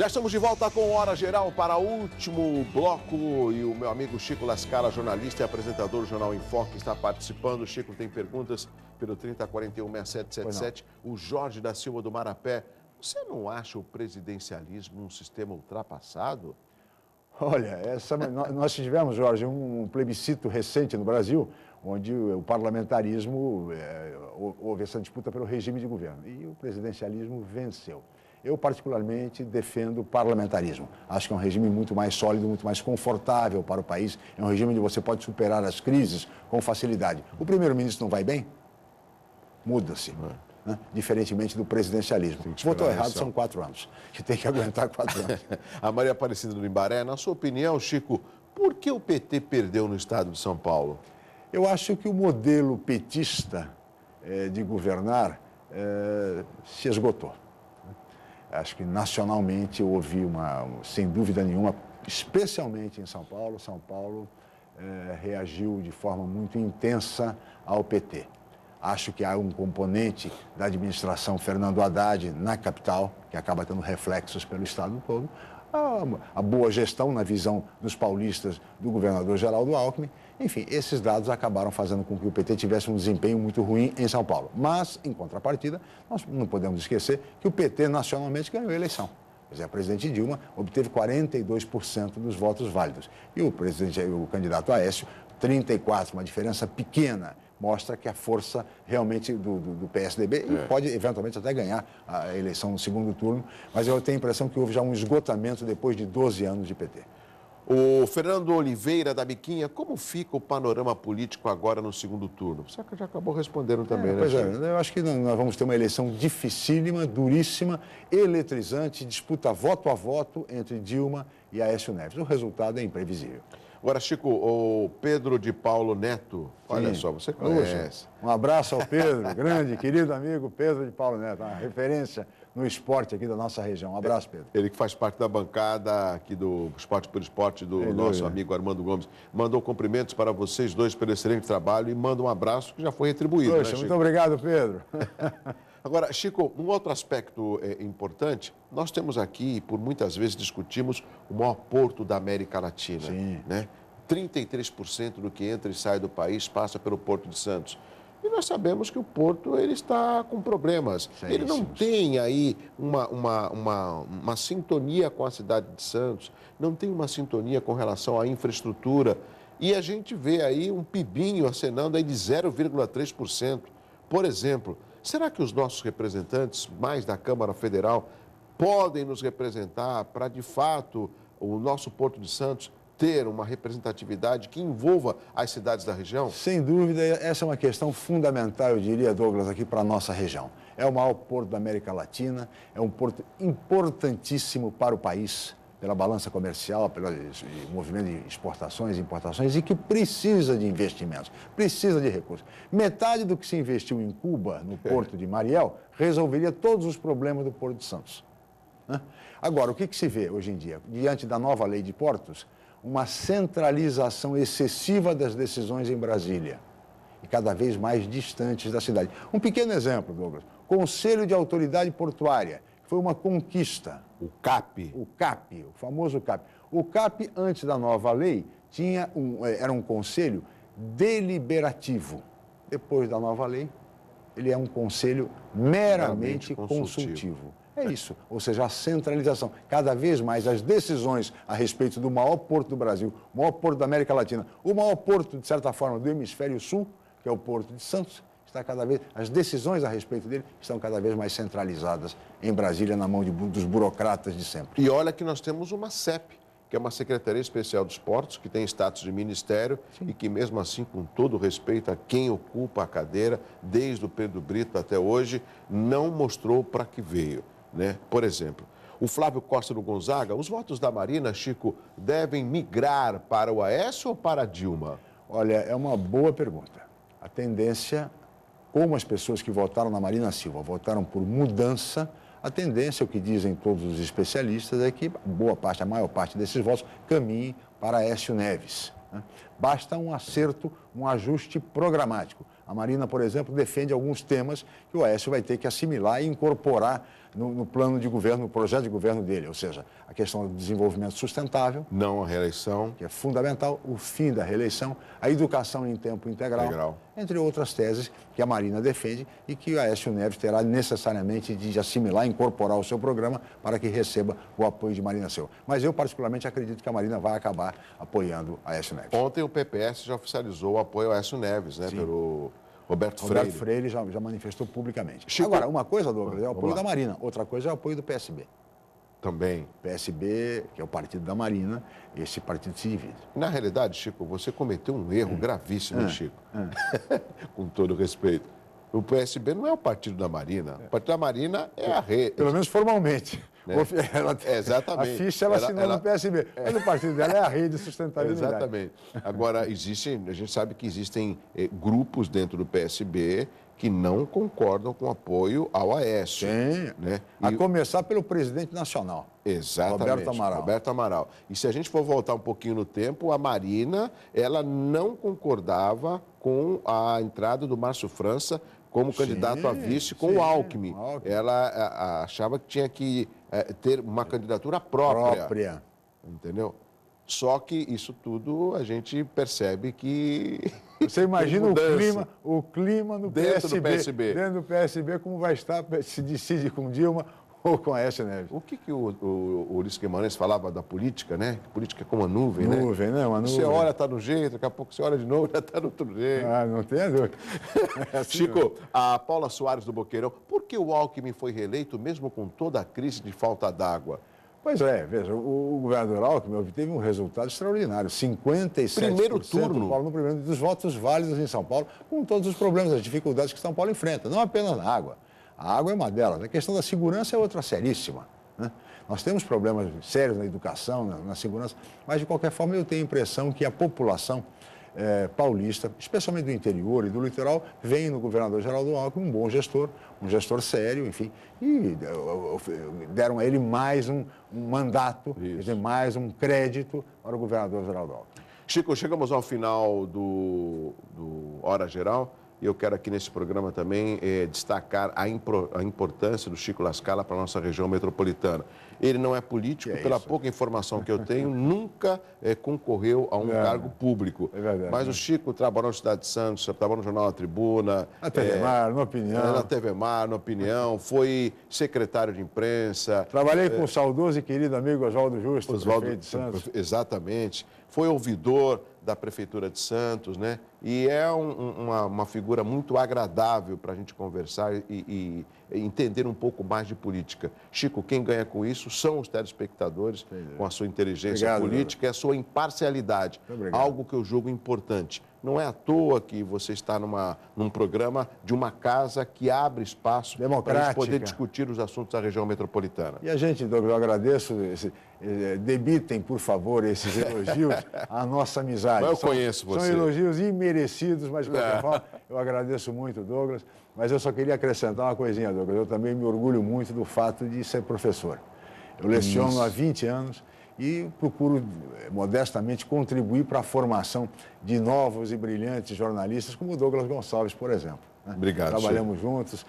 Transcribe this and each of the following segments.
Já estamos de volta com Hora Geral para o último bloco e o meu amigo Chico Lascara, jornalista e apresentador do Jornal em Foque, está participando. Chico tem perguntas pelo 3041-6777. O Jorge da Silva do Marapé. Você não acha o presidencialismo um sistema ultrapassado? Olha, nós tivemos, Jorge, um plebiscito recente no Brasil, onde o parlamentarismo, houve essa disputa pelo regime de governo, e o presidencialismo venceu. Eu, particularmente, defendo o parlamentarismo. Acho que é um regime muito mais sólido, muito mais confortável para o país. É um regime onde você pode superar as crises com facilidade. O primeiro-ministro não vai bem? Muda-se. Né? Diferentemente do presidencialismo. Votou errado, são 4 anos. Que tem que aguentar 4 anos. A Maria Aparecida do Imbaré, na sua opinião, Chico, por que o PT perdeu no estado de São Paulo? Eu acho que o modelo petista de governar se esgotou. Acho que nacionalmente houve sem dúvida nenhuma, especialmente em São Paulo. São Paulo reagiu de forma muito intensa ao PT. Acho que há um componente da administração Fernando Haddad na capital, que acaba tendo reflexos pelo estado todo. A boa gestão, na visão dos paulistas, do governador Geraldo Alckmin. Enfim, esses dados acabaram fazendo com que o PT tivesse um desempenho muito ruim em São Paulo. Mas, em contrapartida, nós não podemos esquecer que o PT nacionalmente ganhou a eleição. Quer dizer, a presidente Dilma obteve 42% dos votos válidos. E o candidato Aécio, 34%, uma diferença pequena. Mostra que a força realmente do PSDB pode eventualmente até ganhar a eleição no segundo turno, mas eu tenho a impressão que houve já um esgotamento depois de 12 anos de PT. O Fernando Oliveira da Biquinha, como fica o panorama político agora no segundo turno? Você já acabou respondendo também, né? Pois eu acho que nós vamos ter uma eleição dificílima, duríssima, eletrizante, disputa voto a voto entre Dilma e Aécio Neves. O resultado é imprevisível. Agora, Chico, o Pedro de Paulo Neto, olha só, você conhece. Um abraço ao Pedro, grande, querido amigo Pedro de Paulo Neto, uma referência no esporte aqui da nossa região. Um abraço, Pedro. Ele que faz parte da bancada aqui do Esporte por Esporte do nosso amigo Armando Gomes. Mandou cumprimentos para vocês dois pelo excelente trabalho e manda um abraço que já foi retribuído. Poxa, muito obrigado, Pedro. Agora, Chico, um outro aspecto importante, nós temos aqui, e por muitas vezes discutimos, o maior porto da América Latina. Sim. Né? 33% do que entra e sai do país passa pelo Porto de Santos. E nós sabemos que o Porto ele está com problemas. Ele não tem aí uma sintonia com a cidade de Santos, não tem uma sintonia com relação à infraestrutura. E a gente vê aí um pibinho acenando aí de 0,3%. Por exemplo, será que os nossos representantes, mais da Câmara Federal, podem nos representar para, de fato, o nosso Porto de Santos ter uma representatividade que envolva as cidades da região? Sem dúvida, essa é uma questão fundamental, eu diria, Douglas, aqui para a nossa região. É o maior porto da América Latina, é um porto importantíssimo para o país, pela balança comercial, pelo movimento de exportações e importações, e que precisa de investimentos, precisa de recursos. Metade do que se investiu em Cuba, no Porto de Mariel, resolveria todos os problemas do Porto de Santos. Agora, o que se vê hoje em dia? Diante da nova lei de portos, uma centralização excessiva das decisões em Brasília e cada vez mais distantes da cidade. Um pequeno exemplo, Douglas. Conselho de Autoridade Portuária, que foi uma conquista. O CAP. O CAP, o famoso CAP. O CAP, antes da nova lei, era um conselho deliberativo. Depois da nova lei, ele é um conselho meramente consultivo. É isso, ou seja, a centralização. Cada vez mais as decisões a respeito do maior porto do Brasil, o maior porto da América Latina, o maior porto, de certa forma, do hemisfério sul, que é o Porto de Santos, as decisões a respeito dele estão cada vez mais centralizadas em Brasília, na mão dos burocratas de sempre. E olha que nós temos uma CEP, que é uma Secretaria Especial dos Portos, que tem status de ministério. Sim. E que, mesmo assim, com todo respeito a quem ocupa a cadeira, desde o Pedro Brito até hoje, não mostrou para que veio. Né? Por exemplo, o Flávio Costa do Gonzaga, os votos da Marina, Chico, devem migrar para o Aécio ou para a Dilma? Olha, é uma boa pergunta. A tendência, como as pessoas que votaram na Marina Silva votaram por mudança, a tendência, o que dizem todos os especialistas, é que a maior parte desses votos caminhe para Aécio Neves. Basta um acerto, um ajuste programático. A Marina, por exemplo, defende alguns temas que o Aécio vai ter que assimilar e incorporar no plano de governo, no projeto de governo dele, ou seja, a questão do desenvolvimento sustentável, não a reeleição, que é fundamental, o fim da reeleição, a educação em tempo integral, entre outras teses que a Marina defende e que o Aécio Neves terá necessariamente de assimilar, incorporar ao seu programa para que receba o apoio de Marina Silva. Mas eu, particularmente, acredito que a Marina vai acabar apoiando Aécio Neves. Ontem o PPS já oficializou o apoio ao Aécio Neves, né, pelo Roberto Freire. Roberto Freire já manifestou publicamente. Chico... Agora, uma coisa, Douglas, é o apoio da Marina, outra coisa é o apoio do PSB. Também. PSB, que é o partido da Marina, esse partido se divide. Na realidade, Chico, você cometeu um erro gravíssimo, Chico. Com todo respeito. O PSB não é o partido da Marina. O partido da Marina é a rede. Pelo menos formalmente. Né? Exatamente. A ficha ela assinou no PSB. Mas o partido dela é a Rede de Sustentabilidade. Exatamente. Agora, a gente sabe que existem grupos dentro do PSB que não concordam com o apoio ao Aécio. Sim. Né? A começar pelo presidente nacional. Exatamente. Roberto Amaral. E se a gente for voltar um pouquinho no tempo, a Marina, ela não concordava com a entrada do Márcio França como candidato a vice com o Alckmin. Ela achava que tinha que ter uma candidatura própria. Entendeu? Só que isso tudo a gente percebe que... Você imagina o clima no PSB. Dentro do PSB, como vai estar, se decide com Dilma ou com Aécio Neves. O que o Ulisses Guimarães falava da política, né? Que política é como uma nuvem, né? Uma nuvem. Você olha, está no jeito, daqui a pouco você olha de novo, já está no outro jeito. Não tem dúvida. Assim, Chico, a Paula Soares do Boqueirão, por que o Alckmin foi reeleito mesmo com toda a crise de falta d'água? Pois é, veja, o governador Alckmin obteve um resultado extraordinário, 57% primeiro turno. no primeiro dos votos válidos em São Paulo, com todos os problemas, as dificuldades que São Paulo enfrenta, não apenas na água. A água é uma delas, a questão da segurança é outra seríssima, né? Nós temos problemas sérios na educação, na segurança, mas de qualquer forma eu tenho a impressão que a população paulista, especialmente do interior e do litoral, vem no governador Geraldo Alckmin um bom gestor, um gestor sério, enfim, e deram a ele mais um mandato, quer dizer, mais um crédito para o governador Geraldo Alckmin. Chico, chegamos ao final do Hora Geral e eu quero aqui nesse programa também destacar a importância do Chico La Scala para a nossa região metropolitana. Ele não é político, pela pouca informação que eu tenho, nunca concorreu a um cargo público. É verdade, mas o Chico trabalhou na Cidade de Santos, trabalhou no Jornal A Tribuna. Na TV Mar, na Opinião. Na TV Mar, na Opinião, foi secretário de imprensa. Trabalhei com o saudoso e querido amigo Oswaldo Justo, prefeito de Santos. Exatamente. Foi ouvidor da Prefeitura de Santos, né? E é uma figura muito agradável para a gente conversar e entender um pouco mais de política. Chico, quem ganha com isso são os telespectadores, com a sua inteligência política e a sua imparcialidade. Algo que eu julgo importante. Não é à toa que você está num programa de uma casa que abre espaço para a gente poder discutir os assuntos da região metropolitana. E a gente, Douglas, eu agradeço, debitem, por favor, esses elogios à nossa amizade. Eu conheço você. São elogios imerecidos, mas de qualquer forma, eu agradeço muito, Douglas. Mas eu só queria acrescentar uma coisinha, Douglas. Eu também me orgulho muito do fato de ser professor. Eu leciono há 20 anos e procuro modestamente contribuir para a formação de novos e brilhantes jornalistas, como o Douglas Gonçalves, por exemplo. Obrigado. Trabalhamos juntos,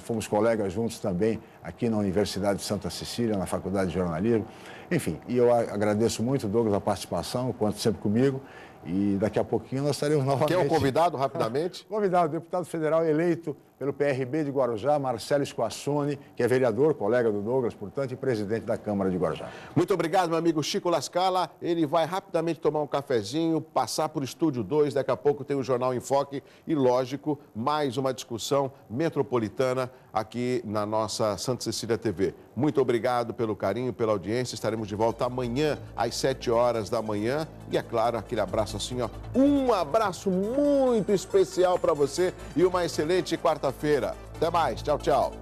fomos colegas juntos também aqui na Universidade de Santa Cecília, na Faculdade de Jornalismo. Enfim, e eu agradeço muito, Douglas, a participação, conto sempre comigo. E daqui a pouquinho nós estaremos novamente... Quem é o convidado, rapidamente? Convidado, deputado federal eleito pelo PRB de Guarujá, Marcelo Squassoni, que é vereador, colega do Douglas, portanto, e presidente da Câmara de Guarujá. Muito obrigado, meu amigo Chico La Scala. Ele vai rapidamente tomar um cafezinho, passar por Estúdio 2, daqui a pouco tem o Jornal em Foque e, lógico, mais uma discussão metropolitana aqui na nossa Santa Cecília TV. Muito obrigado pelo carinho, pela audiência. Estaremos de volta amanhã, às 7 horas da manhã. E, é claro, aquele abraço assim, ó. Um abraço muito especial para você e uma excelente quarta-feira. Até mais. Tchau, tchau.